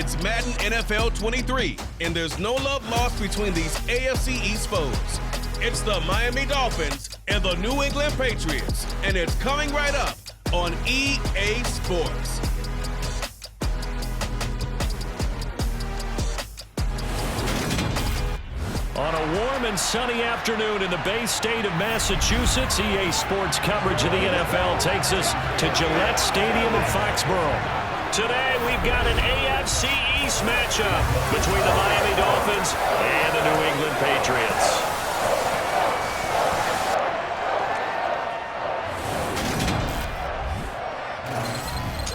It's Madden NFL 23, and there's no love lost between these AFC East foes. It's the Miami Dolphins and the New England Patriots, and it's coming right up on EA Sports. On a warm and sunny afternoon in the Bay State of Massachusetts, EA Sports coverage of the NFL takes us to Gillette Stadium in Foxborough. Today, we've got an AFC East matchup between the Miami Dolphins and the New England Patriots.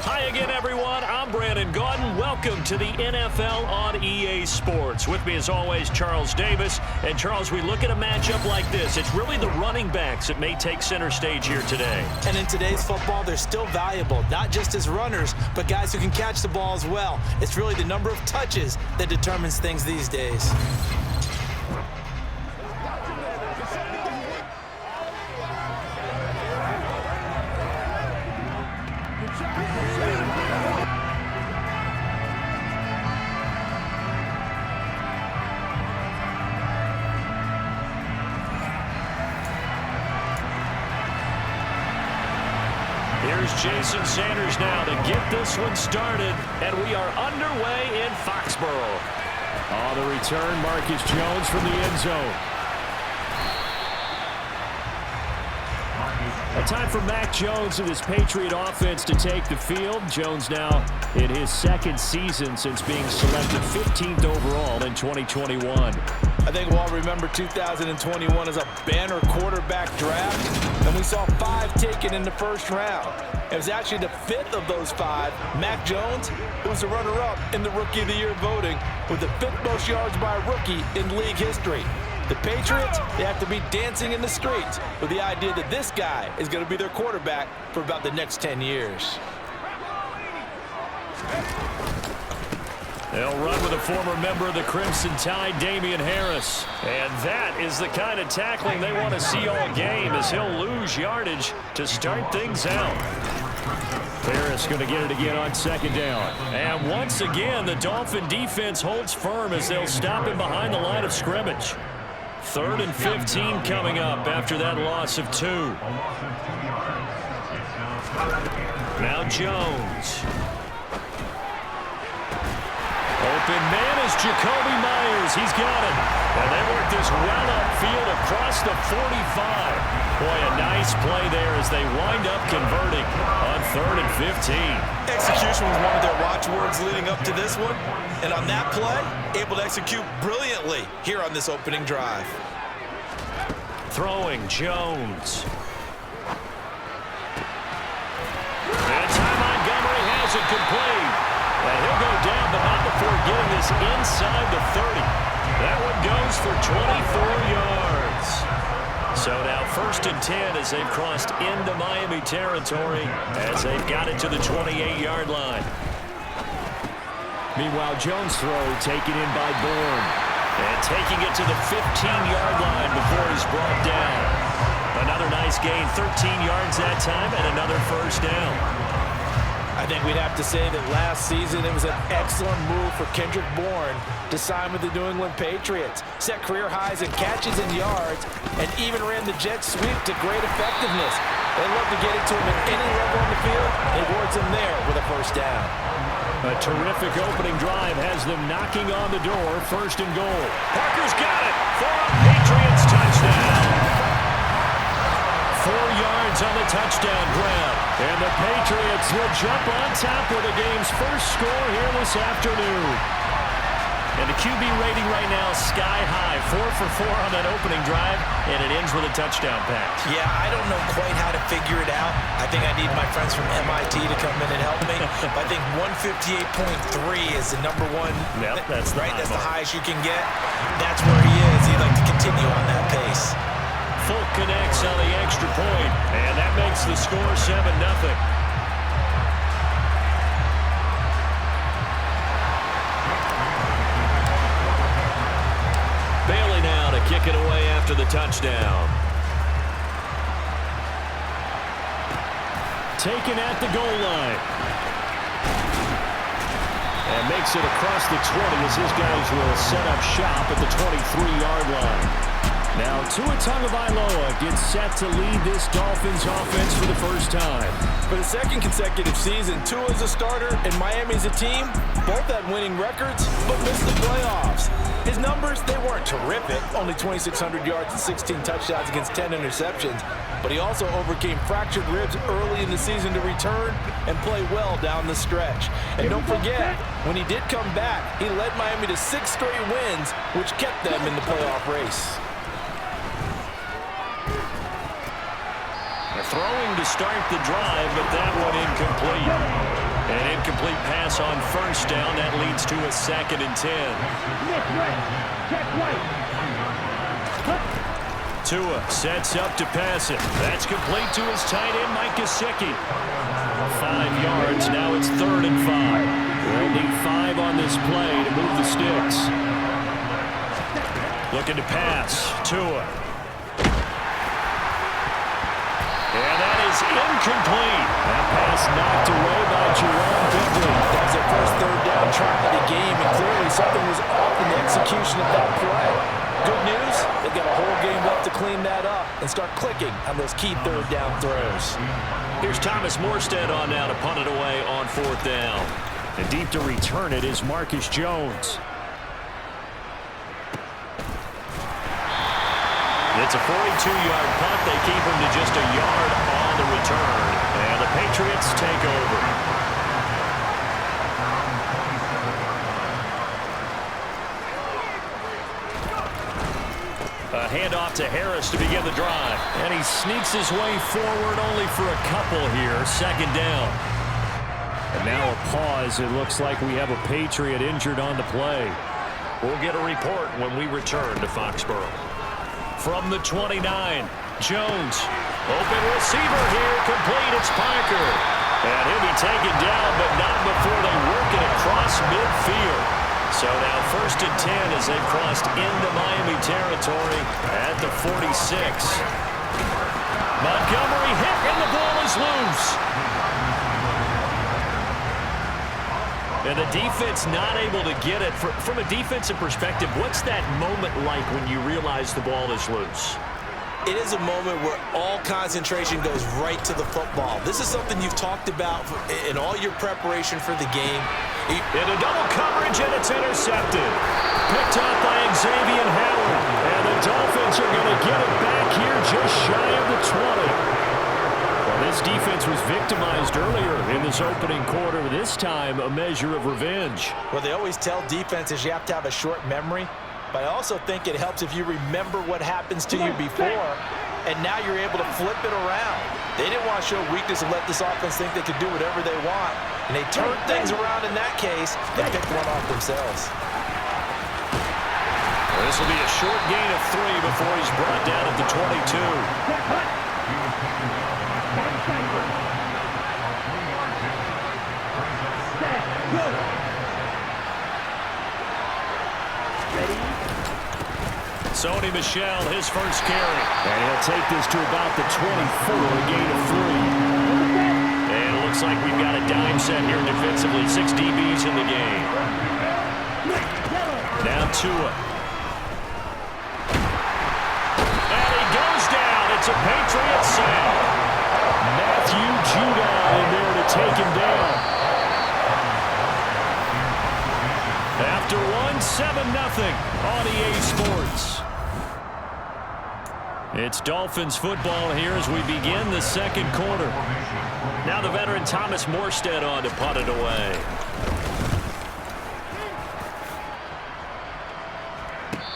Hi again, everyone. I'm Brandon Gaudin. Welcome to the NFL on EA Sports. With me, as always, Charles Davis. And, Charles, we look at a matchup like this. It's really the running backs that may take center stage here today. And in today's football, they're still valuable, not just as runners, but guys who can catch the ball as well. It's really the number of touches that determines things these days. Here's Jason Sanders now to get this one started, and we are underway in Foxborough. On the return, Marcus Jones from the end zone. A time for Mac Jones and his Patriot offense to take the field. Jones now in his second season since being selected 15th overall in 2021. I think we'll all remember 2021 as a banner quarterback draft, and we saw 5 taken in the first round. It was actually the 5th of those 5, Mac Jones, who was the runner-up in the Rookie of the Year voting with the 5th most yards by a rookie in league history. The Patriots, they have to be dancing in the streets with the idea that this guy is going to be their quarterback for about the next 10 years. They'll run with a former member of the Crimson Tide, Damian Harris. And that is the kind of tackling they want to see all game, as he'll lose yardage to start things out. Harris going to get it again on second down. And once again, the Dolphin defense holds firm as they'll stop him behind the line of scrimmage. 3rd and 15 coming up after that loss of 2. Now Jones. Open man is Jacoby Myers. He's got it. And they work this well upfield across the 45. Boy, a nice play there as they wind up converting on 3rd and 15. Execution was one of their watchwords leading up to this one. And on that play, able to execute brilliantly here on this opening drive. Throwing Jones. And Ty Montgomery has it complete. And he'll go down, but not before getting this inside the 30. That one goes for 24 yards. So now 1st and 10 as they've crossed into Miami territory as they've got it to the 28-yard line. Meanwhile, Jones' throw taken in by Bourne. And taking it to the 15-yard line before he's brought down. Another nice gain, 13 yards that time, and another first down. I think we'd have to say that last season it was an excellent move for Kendrick Bourne to sign with the New England Patriots. Set career highs in catches and yards, and even ran the jet sweep to great effectiveness. They love to get it to him at any level on the field. They wards him there with a first down. A terrific opening drive has them knocking on the door. 1st and goal. Parker's got it for a Patriots touchdown. 4 yards on the touchdown grab. And the Patriots will jump on top with the game's first score here this afternoon. And the QB rating right now sky high. 4 for 4 on that opening drive, and it ends with a touchdown pass. Yeah, I don't know quite how to figure it out. I think I need my friends from MIT to come in and help me. But I think 158.3 is the number one. Yep, that's the right. high That's mark. the highest you can get. That's where he is. He'd like to continue on that pace. Folk connects on the extra point, and that makes the score 7-0. Bailey now to kick it away after the touchdown. Taken at the goal line. And makes it across the 20 as his guys will set up shop at the 23-yard line. Now Tua Tagovailoa gets set to lead this Dolphins offense for the first time. For the second consecutive season, Tua is a starter and Miami is a team. Both had winning records, but missed the playoffs. His numbers, they weren't terrific. Only 2,600 yards and 16 touchdowns against 10 interceptions. But he also overcame fractured ribs early in the season to return and play well down the stretch. And don't forget, when he did come back, he led Miami to 6 straight wins, which kept them in the playoff race. Throwing to start the drive, but that one incomplete. An incomplete pass on first down. That leads to a 2nd and 10. Tua sets up to pass it. That's complete to his tight end, Mike Gesicki. 5 yards. Now it's 3rd and 5. We'll need 5 on this play to move the sticks. Looking to pass. Tua. And that is incomplete. That pass knocked away by Jerome Bentley. That was their first 3rd down try of the game, and clearly something was off in the execution of that play. Good news, they've got a whole game left to clean that up and start clicking on those key 3rd down throws. Here's Thomas Morstead on now to punt it away on 4th down. And deep to return it is Marcus Jones. It's a 42-yard punt. They keep him to just a yard on the return. And the Patriots take over. A handoff to Harris to begin the drive. And he sneaks his way forward only for a couple here. 2nd down. And now a pause. It looks like we have a Patriot injured on the play. We'll get a report when we return to Foxborough. From the 29, Jones. Open receiver here, complete, it's Parker. And he'll be taken down, but not before they work it across midfield. So now 1st and 10 as they've crossed into Miami territory at the 46. Montgomery hit, and the ball is loose. And the defense not able to get it. From a defensive perspective, what's that moment like when you realize the ball is loose? It is a moment where all concentration goes right to the football. This is something you've talked about in all your preparation for the game. Into double coverage, and it's intercepted. Picked up by Xavier Howard. And the Dolphins are going to get it back here just shy of the 20. This defense was victimized earlier in this opening quarter. This time, a measure of revenge. Well, they always tell defenses you have to have a short memory, but I also think it helps if you remember what happens to you before, and now you're able to flip it around. They didn't want to show weakness and let this offense think they could do whatever they want, and they turned things around in that case and picked one off themselves. Well, this will be a short gain of 3 before he's brought down at the 22. Sony Michel, his first carry. And he'll take this to about the 24, a gain of 3. And it looks like we've got a dime set here defensively. 6 DBs in the game. Now Tua. And he goes down. It's a Patriot sack. Matthew Judon in there to take him down. After one, 7-0 on EA Sports. It's Dolphins football here as we begin the 2nd quarter. Now the veteran Thomas Morstead on to punt it away.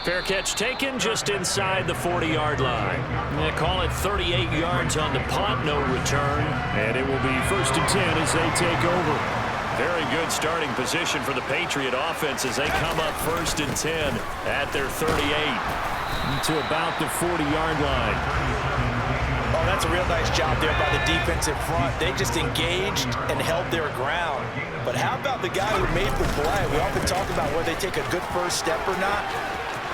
Fair catch taken just inside the 40-yard line. They call it 38 yards on the punt, no return. And it will be 1st and 10 as they take over. Very good starting position for the Patriot offense as they come up 1st and 10 at their 38 to about the 40-yard line. Oh, that's a real nice job there by the defensive front. They just engaged and held their ground. But how about the guy who made the play? We often talk about whether they take a good first step or not.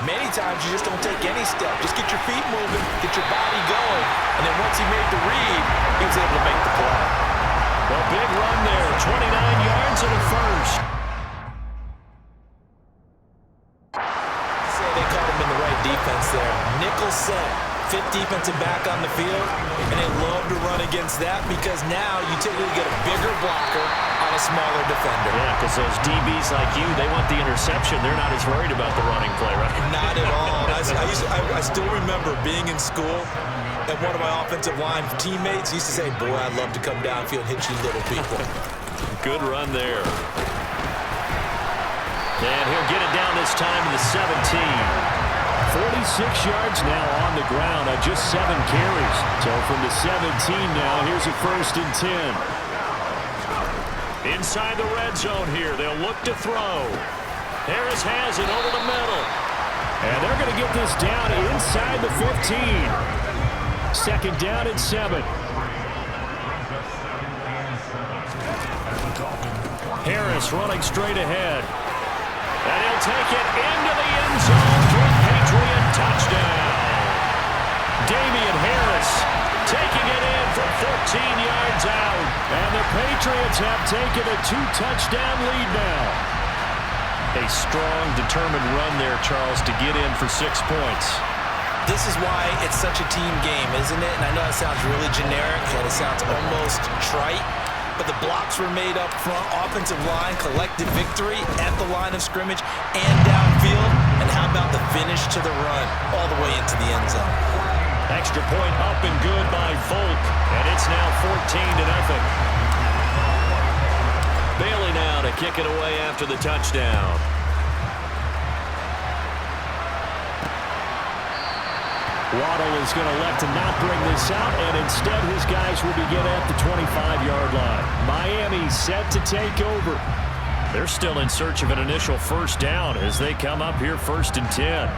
Many times you just don't take any step. Just get your feet moving, get your body going, and then once he made the read, he was able to make the play. Well, big run there, 29 yards and a first. single set, fifth defensive back on the field, and they love to run against that because now you typically get a bigger blocker on a smaller defender. Yeah, because those DBs like you, they want the interception. They're not as worried about the running play, right? Not at all. I still remember being in school, and one of my offensive line teammates used to say, boy, I'd love to come downfield and hit you little people. Good run there. And he'll get it down this time to the 17. 46 yards now on the ground on just 7 carries. So from the 17 now, here's a 1st and 10. Inside the red zone here, they'll look to throw. Harris has it over the middle. And they're going to get this down inside the 15. 2nd down and 7. Harris running straight ahead. And he'll take it into the end zone for a Patriot touchdown. Damian Harris taking it in from 14 yards out. And the Patriots have taken a 2-touchdown lead now. A strong, determined run there, Charles, to get in for 6 points. This is why it's such a team game, isn't it? And I know it sounds really generic and it sounds almost trite, but the blocks were made up front, offensive line, collective victory at the line of scrimmage and downfield. And how about the finish to the run all the way into the end zone? Extra point up and good by Volk, and it's now 14-0. Bailey now to kick it away after the touchdown. Waddle is going to elect to not bring this out, and instead his guys will begin at the 25-yard line. Miami set to take over. They're still in search of an initial 1st down as they come up here 1st and 10.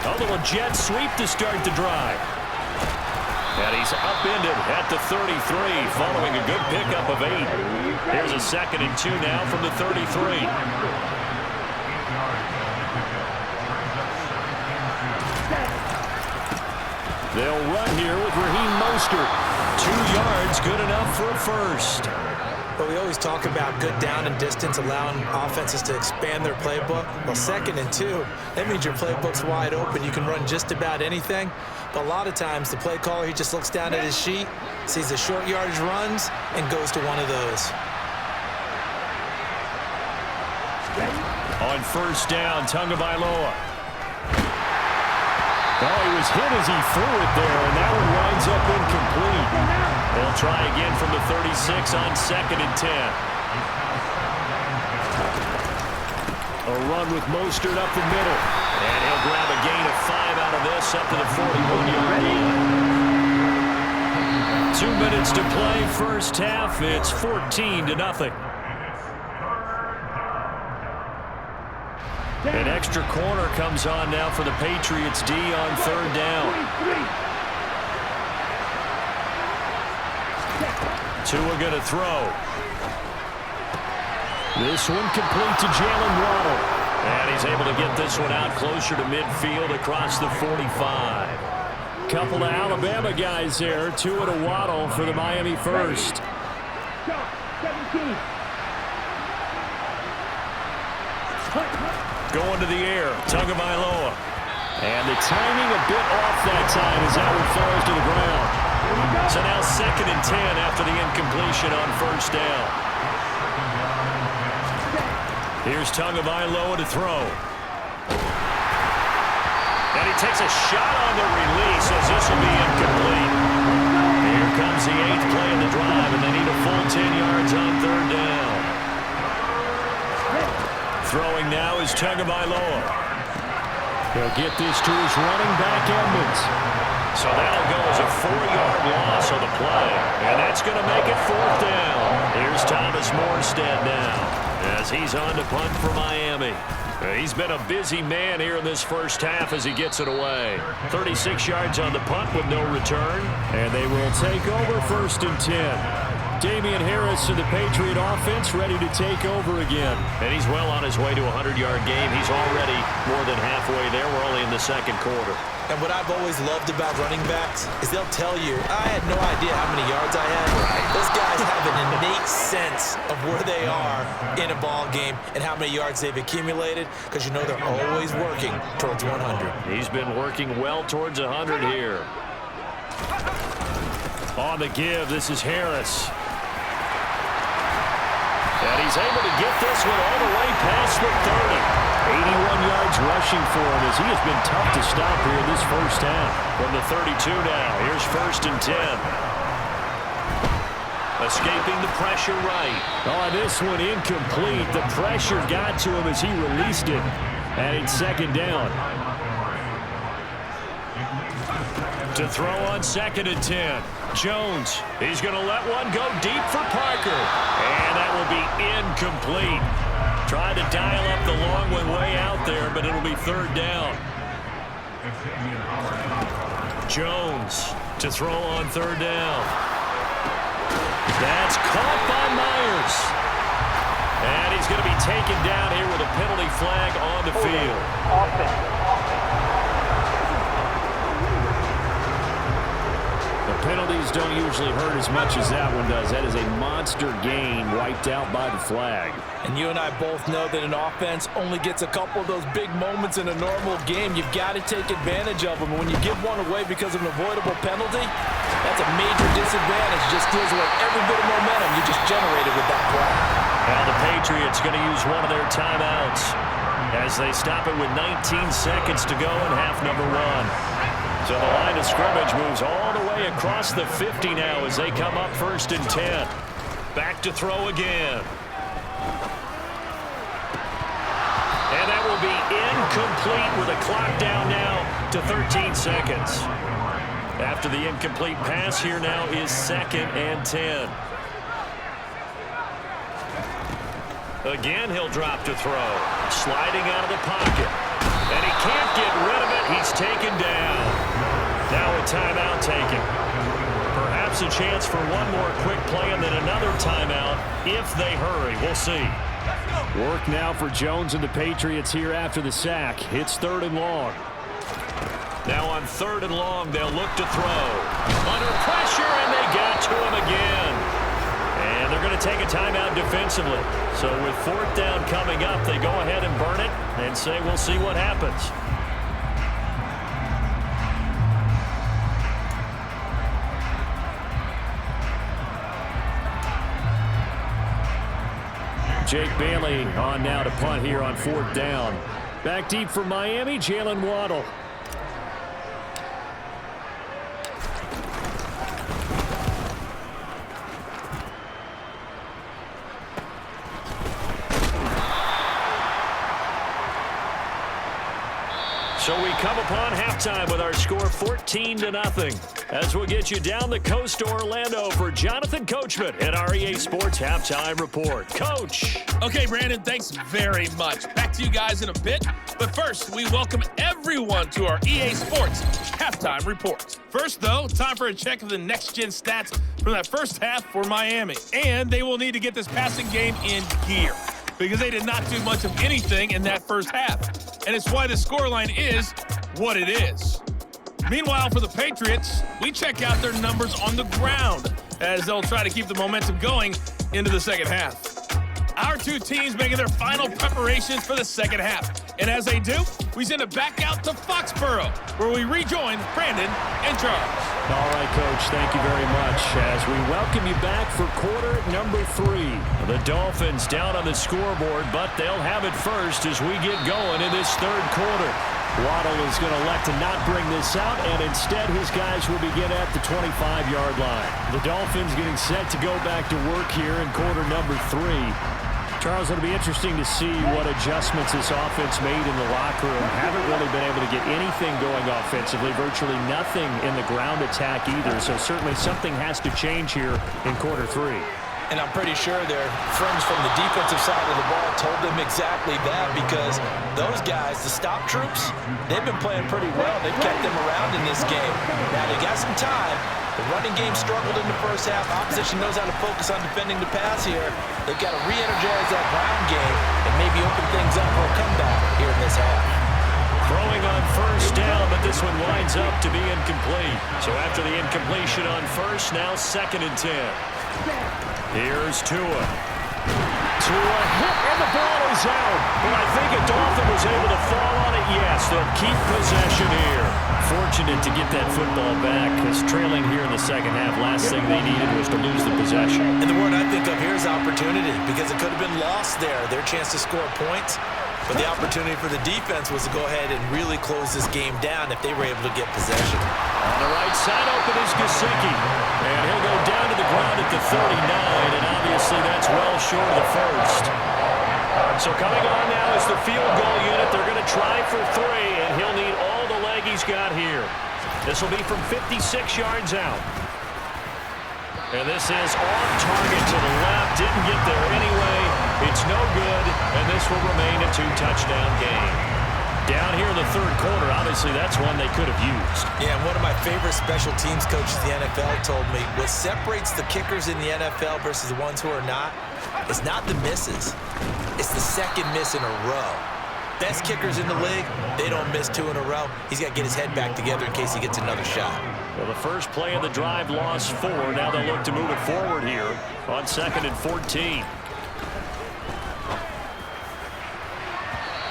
A little jet sweep to start the drive. And he's upended at the 33 following a good pickup of 8. Here's a 2nd and 2 now from the 33. They'll run here with Raheem Mostert. 2 yards, good enough for a 1st. But we always talk about good down and distance, allowing offenses to expand their playbook. Well, 2nd and 2, that means your playbook's wide open. You can run just about anything. But a lot of times, the play caller, he just looks down at his sheet, sees the short yardage runs, and goes to one of those. On 1st down, Tagovailoa. Oh, he was hit as he threw it there, and that one winds up incomplete. They'll try again from the 36 on 2nd and 10. A run with Mostert up the middle. And he'll grab a gain of 5 out of this up to the 41-yard line. 2 minutes to play, 1st half. It's 14-0. An extra corner comes on now for the Patriots D on 3rd down. Tua going to throw. This one complete to Jalen Waddle. And he's able to get this one out closer to midfield across the 45. Couple of Alabama guys there. Tua to Waddle for the Miami 1st. Going to the air, Tagovailoa. And the timing a bit off that time as that one falls to the ground. So now 2nd and 10 after the incompletion on 1st down. Here's Tagovailoa to throw. And he takes a shot on the release as this will be incomplete. Here comes the 8th play of the drive, and they need a full 10 yards on 3rd down. Throwing now is Tagovailoa. He'll get this to his running back, Edmonds. So that'll go as a 4-yard loss on the play. And that's going to make it 4th down. Here's Thomas Morstead now as he's on to punt for Miami. He's been a busy man here in this 1st half as he gets it away. 36 yards on the punt with no return. And they will take over 1st and 10. Damian Harris of the Patriot offense ready to take over again. And he's well on his way to a 100-yard game. He's already more than halfway there. We're only in the second quarter. And what I've always loved about running backs is they'll tell you, I had no idea how many yards I had. Those guys have an innate sense of where they are in a ball game and how many yards they've accumulated, because you know they're always working towards 100. He's been working well towards 100 here. On the give, this is Harris. And he's able to get this one all the way past the 30. 81 yards rushing for him as he has been tough to stop here in this first half. From the 32 now, here's 1st and 10. Escaping the pressure right. Oh, this one incomplete. The pressure got to him as he released it. And it's 2nd down. To throw on 2nd and 10. Jones, he's going to let one go deep for Parker. And that will be incomplete. Trying to dial up the long one way out there, but it'll be 3rd down. Jones to throw on 3rd down. That's caught by Myers. And he's going to be taken down here with a penalty flag on the field. Penalties don't usually hurt as much as that one does. That is a monster gain wiped out by the flag. And you and I both know that an offense only gets a couple of those big moments in a normal game. You've got to take advantage of them. And when you give one away because of an avoidable penalty, that's a major disadvantage. Just steals away every bit of momentum you just generated with that play. Now the Patriots going to use one of their timeouts as they stop it with 19 seconds to go in half number 1. So the line of scrimmage moves all the way across the 50 now as they come up 1st and 10. Back to throw again. And that will be incomplete with a clock down now to 13 seconds. After the incomplete pass, here now is 2nd and 10. Again, he'll drop to throw. Sliding out of the pocket. And he can't get rid of it. He's taken down. Now a timeout taken. Perhaps a chance for one more quick play and then another timeout if they hurry. We'll see. Work now for Jones and the Patriots here after the sack. It's 3rd and long. Now on 3rd and long, they'll look to throw. Under pressure, and they got to him again. And they're going to take a timeout defensively. So with 4th down coming up, they go ahead and burn it and say we'll see what happens. Jake Bailey on now to punt here on 4th down. Back deep for Miami, Jalen Waddle. So we come upon halftime with our score 14-0. As we'll get you down the coast to Orlando for Jonathan Coachman at our EA Sports Halftime Report. Coach. Okay, Brandon, thanks very much. Back to you guys in a bit. But first, we welcome everyone to our EA Sports Halftime Report. First, though, time for a check of the next-gen stats from that first half for Miami. And they will need to get this passing game in gear, because they did not do much of anything in that first half. And it's why the scoreline is what it is. Meanwhile, for the Patriots, we check out their numbers on the ground as they'll try to keep the momentum going into the second half. Our two teams making their final preparations for the second half. And as they do, we send it back out to Foxborough, where we rejoin Brandon and Charles. All right, Coach, thank you very much as we welcome you back for quarter number 3. The Dolphins down on the scoreboard, but they'll have it first as we get going in this 3rd quarter. Waddle is going to elect to not bring this out, and instead his guys will begin at the 25-yard line. The Dolphins getting set to go back to work here in quarter number 3. Charles, it'll be interesting to see what adjustments this offense made in the locker room. Haven't really been able to get anything going offensively, virtually nothing in the ground attack either, so certainly something has to change here in quarter 3. And I'm pretty sure their friends from the defensive side of the ball told them exactly that, because those guys, the stop troops, they've been playing pretty well. They've kept them around in this game. Now, they got some time, The running game struggled in the first half. Opposition knows how to focus on defending the pass here. They've got to re-energize that ground game and maybe open things up for a comeback here in this half. Throwing on first down, but this one winds up to be incomplete. So after the incompletion on first, now 2nd and 10. Here's Tua. Tua hit, and the ball is out. But I think a Dolphin was able to fall on it. Yes, they'll keep possession here. Fortunate to get that football back, because trailing here in the second half, last thing they needed was to lose the possession. And the word I think of here is opportunity, because it could have been lost there, their chance to score points. But the opportunity for the defense was to go ahead and really close this game down if they were able to get possession. On the right side open is Gesicki. And he'll go down to the ground at the 39, and obviously that's well short of the first. So coming on now is the field goal unit. They're going to try for 3, and he'll need all the leg he's got here. This will be from 56 yards out. And this is off target to the left. Didn't get there anyway. It's no good, and this will remain a 2-touchdown game. Down here in the third quarter, obviously that's one they could have used. Yeah, and one of my favorite special teams coaches in the NFL told me, what separates the kickers in the NFL versus the ones who are not is not the misses. It's the second miss in a row. Best kickers in the league, they don't miss 2 in a row. He's got to get his head back together in case he gets another shot. Well, the first play of the drive lost 4. Now they'll look to move it forward here on 2nd and 14.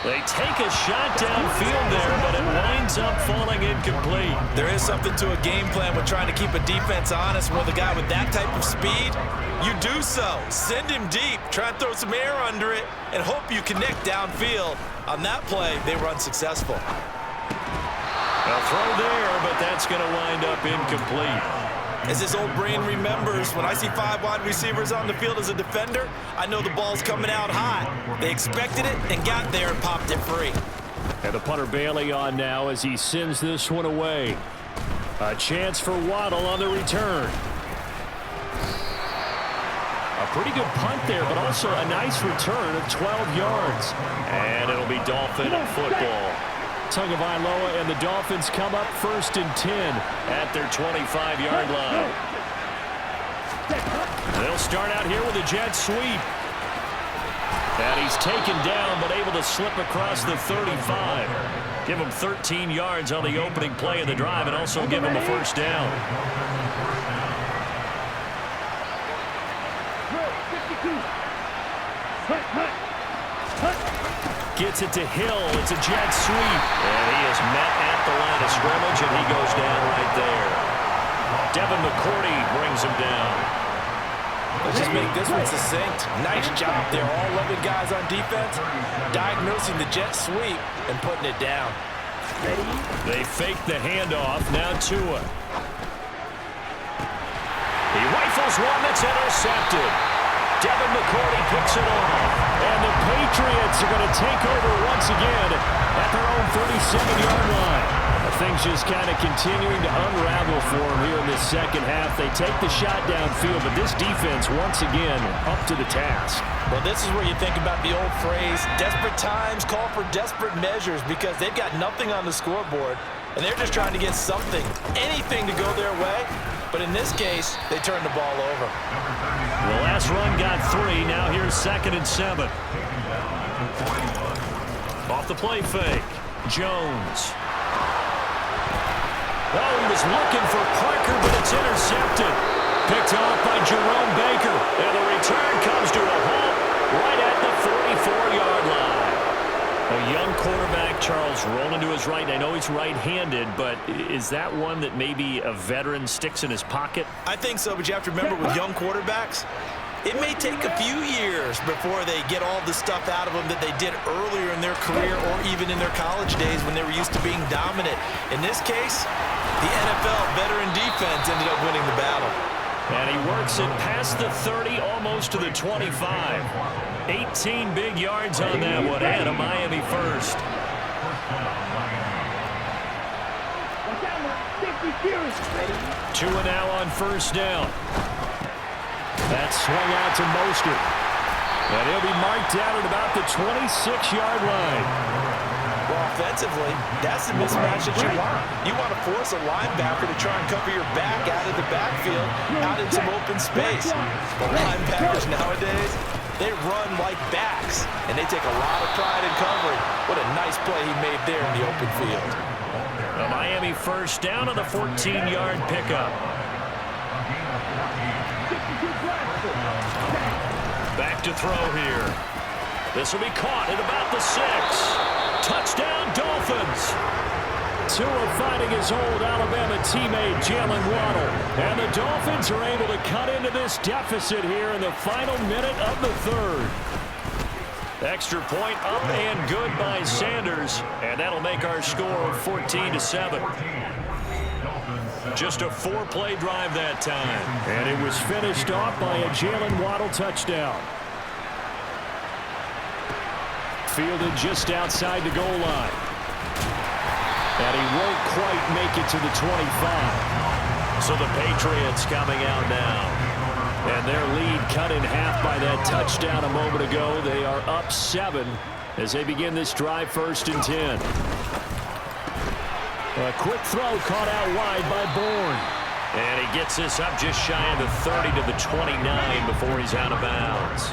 They take a shot downfield there, but it winds up falling incomplete. There is something to a game plan with trying to keep a defense honest. With a guy with that type of speed, you do so. Send him deep, try and throw some air under it, and hope you connect downfield. On that play, they were unsuccessful. A throw there, but that's going to wind up incomplete. As his old brain remembers, when I see 5 wide receivers on the field as a defender, I know the ball's coming out hot. They expected it and got there and popped it free. And the punter Bailey on now as he sends this one away. A chance for Waddle on the return. A pretty good punt there, but also a nice return of 12 yards. And it'll be Dolphin football. Tagovailoa and the Dolphins come up 1st and 10 at their 25-yard line. They'll start out here with a jet sweep. And he's taken down, but able to slip across the 35. Give him 13 yards on the opening play of the drive, and also give him a first down. Gets it to Hill. It's a jet sweep. And he is met at the line of scrimmage, and he goes down right there. Devin McCourty brings him down. Let's just make this one succinct. Nice job there. All 11 guys on defense diagnosing the jet sweep and putting it down. They fake the handoff. Now Tua. He rifles one that's intercepted. Devin McCourty picks it off. And the Patriots are going to take over once again at their own 37-yard line. Things just kind of continuing to unravel for them here in this second half. They take the shot downfield, but this defense once again up to the task. Well, this is where you think about the old phrase, desperate times call for desperate measures, because they've got nothing on the scoreboard, and they're just trying to get something, anything to go their way. But in this case, they turned the ball over. The last run got 3. Now here's 2nd and 7. Off the play fake. Jones. Oh, he was looking for Parker, but it's intercepted. Picked off by Jerome Baker. And the return comes to a halt right at the 44-yard line. A young quarterback, Charles, rolling to his right. I know he's right-handed, but is that one that maybe a veteran sticks in his pocket? I think so, but you have to remember with young quarterbacks, it may take a few years before they get all the stuff out of them that they did earlier in their career or even in their college days when they were used to being dominant. In this case, the NFL veteran defense ended up winning the battle. And he works it past the 30, almost to the 25. 18 big yards on that one, and a Miami first. Tua now on first down. That's swung out to Mostert. And he'll be marked down at about the 26-yard line. Well, offensively, that's the mismatch that you want. You want to force a linebacker to try and cover your back out of the backfield, out in some open space. The linebackers nowadays, they run like backs, and they take a lot of pride in covering. What a nice play he made there in the open field. A Miami first down on the 14-yard pickup. Back to throw here. This will be caught at about the 6. Touchdown, Dolphins. Tua fighting his old Alabama teammate, Jalen Waddle. And the Dolphins are able to cut into this deficit here in the final minute of the third. Extra point up and good by Sanders. And that'll make our score 14-7. Just a 4-play drive that time. And it was finished off by a Jalen Waddle touchdown. Fielded just outside the goal line. And he won't quite make it to the 25. So the Patriots coming out now. And their lead cut in half by that touchdown a moment ago. They are up 7 as they begin this drive 1st and 10. A quick throw caught out wide by Bourne. And he gets this up just shy of the 30 to the 29 before he's out of bounds.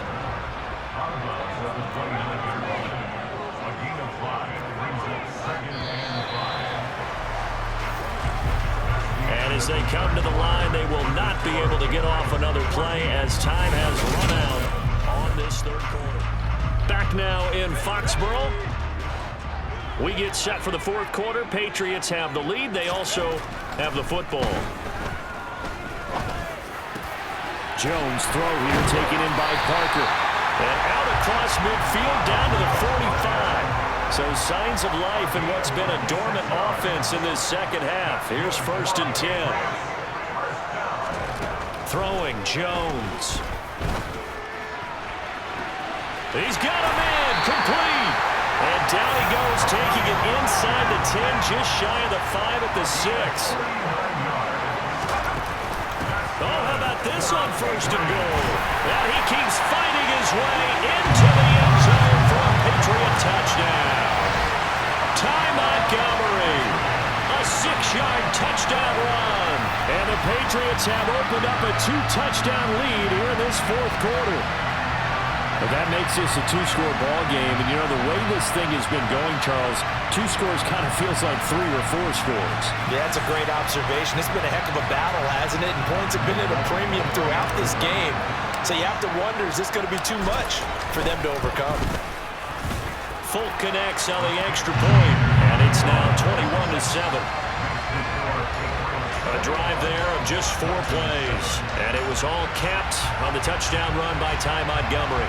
As they come to the line, they will not be able to get off another play as time has run out on this third quarter. Back now in Foxborough. We get set for the fourth quarter. Patriots have the lead. They also have the football. Jones throw here taken in by Parker. And out across midfield down to the 45. So signs of life in what's been a dormant offense in this second half. Here's 1st and 10. Throwing Jones. He's got him in. Complete. And down he goes, taking it inside the 10, just shy of the 5 at the 6. Oh, how about this on 1st and goal? And he keeps fighting his way into the end zone for a Patriot touchdown. Ty Montgomery, a 6-yard touchdown run. And the Patriots have opened up a 2-touchdown lead here in this fourth quarter. But that makes this a 2-score ball game. And, you know, the way this thing has been going, Charles, 2 scores kind of feels like 3 or 4 scores. Yeah, that's a great observation. It's been a heck of a battle, hasn't it? And points have been at a premium throughout this game. So you have to wonder, is this going to be too much for them to overcome? Folk connects on the extra point, and it's now 21-7. A drive there of just 4 plays, and it was all capped on the touchdown run by Ty Montgomery.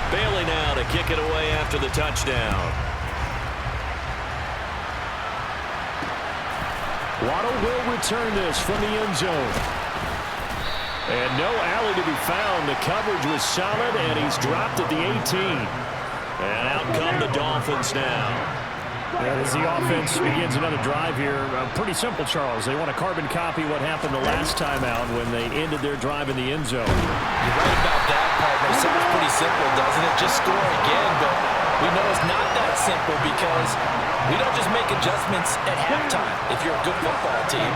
Bailey now to kick it away after the touchdown. Waddle will return this from the end zone. And no alley to be found. The coverage was solid, and he's dropped at the 18. And out come the Dolphins now. And as the offense begins another drive here, pretty simple, Charles. They want to carbon copy what happened the last time out when they ended their drive in the end zone. You're right about that, partner. It sounds pretty simple, doesn't it? Just score again, but we know it's not that simple because we don't just make adjustments at halftime. If you're a good football team,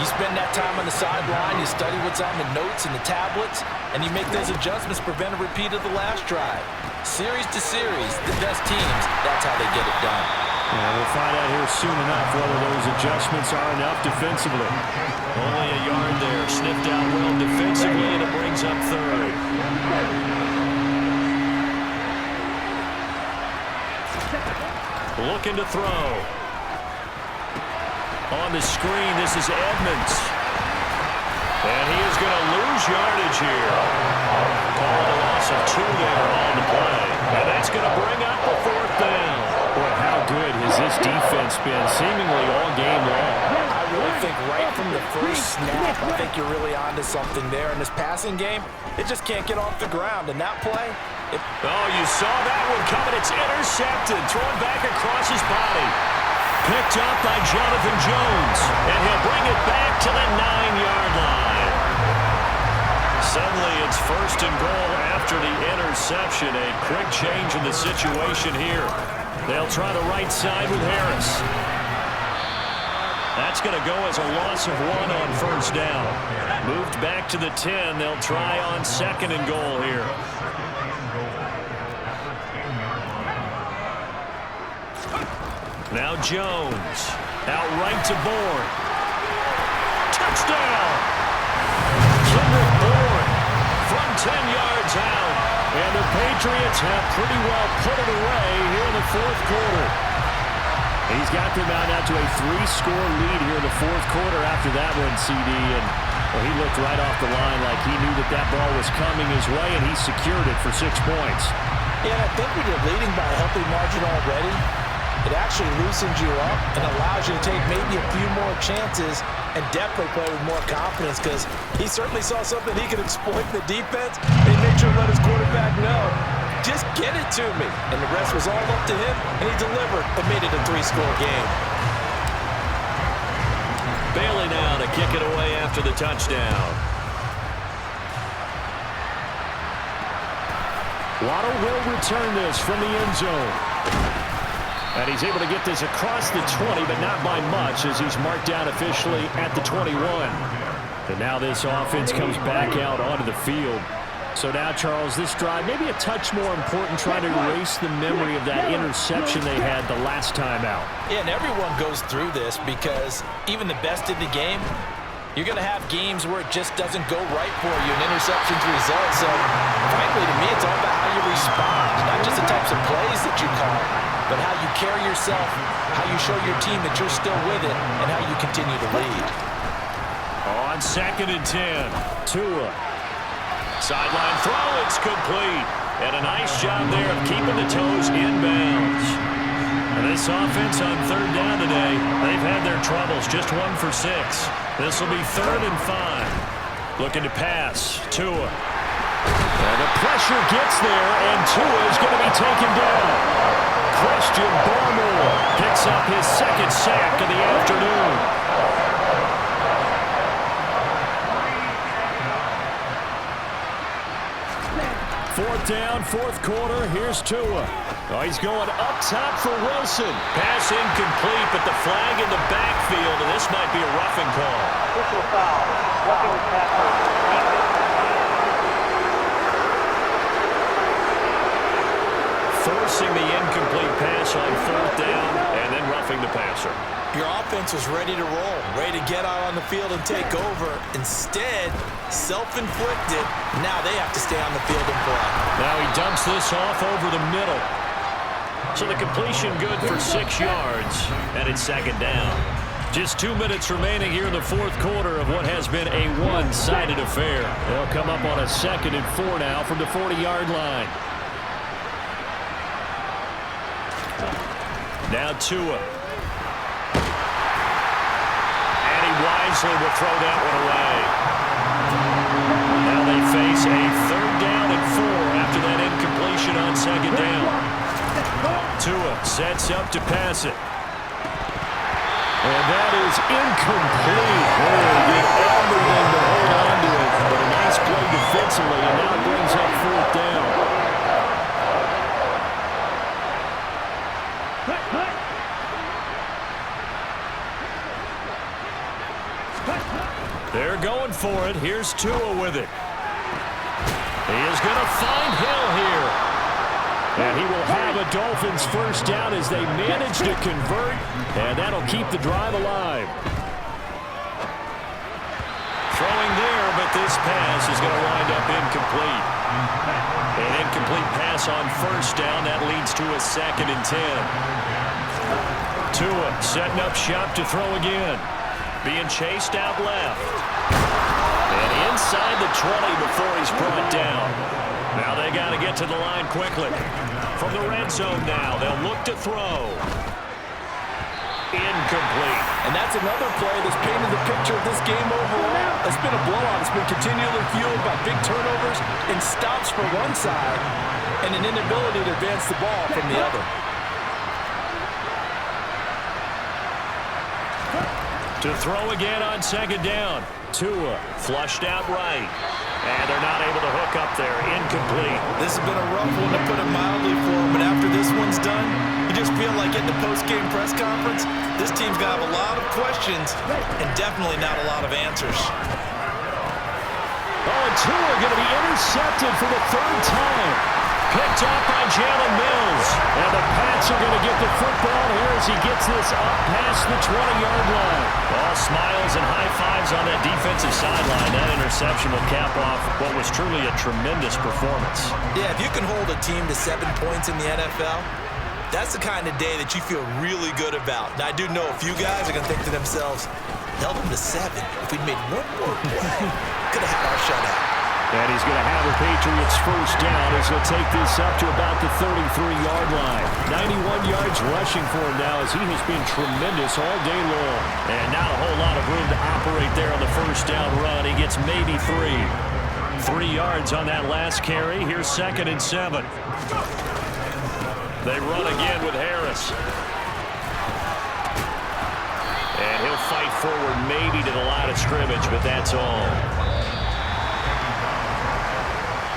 you spend that time on the sideline, you study what's on the notes and the tablets, and you make those adjustments to prevent a repeat of the last drive. Series to series, the best teams, that's how they get it done. Yeah, we'll find out here soon enough whether those adjustments are enough defensively. Only a yard there, sniffed out well defensively, and it brings up third. Looking to throw. On the screen, this is Edmonds. And he is going to lose yardage here. Called a loss of 2 there on the play. And that's going to bring up the 4th down. Boy, how good has this defense been seemingly all game long? I really think right from the first snap, I think you're really onto something there. In this passing game, it just can't get off the ground. And that play, oh, you saw that one coming. It's intercepted. Thrown back across his body. Picked up by Jonathan Jones. And he'll bring it back to the 9-yard line. Suddenly it's 1st and goal after the interception. interception. A quick change in the situation here. They'll try the right side with Harris. That's going to go as a loss of 1 on first down. Moved back to the 10. They'll try on 2nd and goal here. Now Jones. Out right to Bourne. Touchdown! Kendrick Bourne from 10 yards out. And the Patriots have pretty well put it away here in the 4th quarter. He's got them out now to a 3-score lead here in the 4th quarter after that one, CD. And well, he looked right off the line like he knew that that ball was coming his way, and he secured it for 6 points. Yeah, I think when you're leading by a healthy margin already, it actually loosens you up and allows you to take maybe a few more chances and definitely play with more confidence, because he certainly saw something he could exploit in the defense. He made sure to let his quarterback know, just get it to me. And the rest was all up to him, and he delivered and made it a 3-score game. Bailey now to kick it away after the touchdown. Waddle will return this from the end zone. And he's able to get this across the 20, but not by much, as he's marked down officially at the 21. And now this offense comes back out onto the field. So now, Charles, this drive maybe a touch more important, trying to erase the memory of that interception they had the last time out. Yeah, and everyone goes through this, because even the best in the game, you're going to have games where it just doesn't go right for you, and interceptions result. So, frankly, to me, it's all about how you respond, not just the types of plays that you call, but how you carry yourself, how you show your team that you're still with it, and how you continue to lead. On 2nd and 10, Tua. Sideline throw, it's complete. And a nice job there of keeping the toes inbounds. And this offense on 3rd down today, they've had their troubles, just 1 for 6. This will be 3rd and 5. Looking to pass, Tua. And the pressure gets there, and Tua is going to be taken down. Christian Barmore picks up his 2nd sack of the afternoon. 4th down, 4th quarter. Here's Tua. Oh, he's going up top for Wilson. Pass incomplete, but the flag in the backfield, and this might be a roughing call. Official foul. Roughing the passer. Forcing the incomplete pass on 4th down, and then roughing the passer. Your offense was ready to roll, ready to get out on the field and take over. Instead, self-inflicted. Now they have to stay on the field and play. Now he dumps this off over the middle. So the completion good for 6 yards, and it's 2nd down. Just 2 minutes remaining here in the 4th quarter of what has been a one-sided affair. They'll come up on a 2nd and 4 now from the 40-yard line. Now Tua. Wisely will throw that one away. Now they face a 3rd down and 4 after that incompletion on 2nd down. Tua sets up to pass it. And that is incomplete. Oh, he did everything to hold on to it, but a nice play defensively, and now brings up 4th down. They're going for it. Here's Tua with it. He is going to find Hill here. And he will have a Dolphins 1st down as they manage to convert. And that'll keep the drive alive. Throwing there, but this pass is going to wind up incomplete. An incomplete pass on 1st down. That leads to a 2nd and 10. Tua setting up shop to throw again. Being chased out left. And inside the 20 before he's brought down. Now they got to get to the line quickly. From the red zone now, they'll look to throw. Incomplete. And that's another play that's painted the picture of this game overall. It's been a blowout. It's been continually fueled by big turnovers and stops for one side and an inability to advance the ball from the other. To throw again on 2nd down. Tua flushed out right. And they're not able to hook up there. Incomplete. This has been a rough one, to put it mildly, for him. But after this one's done, you just feel like at the post-game press conference, this team's going to have a lot of questions and definitely not a lot of answers. Oh, and two are going to be intercepted for the third time. Picked off by Jalen Mills. And the Pats are going to get the football here as he gets this up past the 20-yard line. All smiles and high fives on that defensive sideline. That interception will cap off what was truly a tremendous performance. Yeah, if you can hold a team to 7 points in the NFL, that's the kind of day that you feel really good about. Now, I do know a few guys are going to think to themselves, held them to 7. If we'd made one more play, could have had our shutout. And he's going to have the Patriots first down as he'll take this up to about the 33-yard line. 91 yards rushing for him now as he has been tremendous all day long. And not a whole lot of room to operate there on the first down run. He gets maybe 3. 3 yards on that last carry. Here's 2nd and 7. They run again with Harris. And he'll fight forward maybe to the line of scrimmage, but that's all.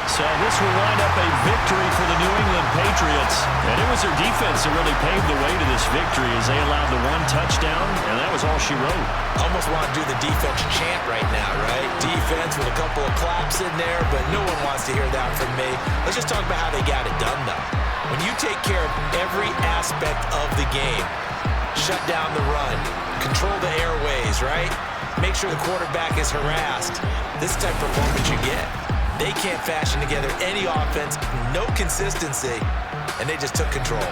So this will wind up a victory for the New England Patriots. And it was their defense that really paved the way to this victory as they allowed the 1 touchdown, and that was all she wrote. Almost want to do the defense chant right now, right? Defense with a couple of claps in there, but no one wants to hear that from me. Let's just talk about how they got it done, though. When you take care of every aspect of the game, shut down the run, control the airways, right? Make sure the quarterback is harassed. This is the type of performance you get. They can't fashion together any offense, no consistency, and they just took control.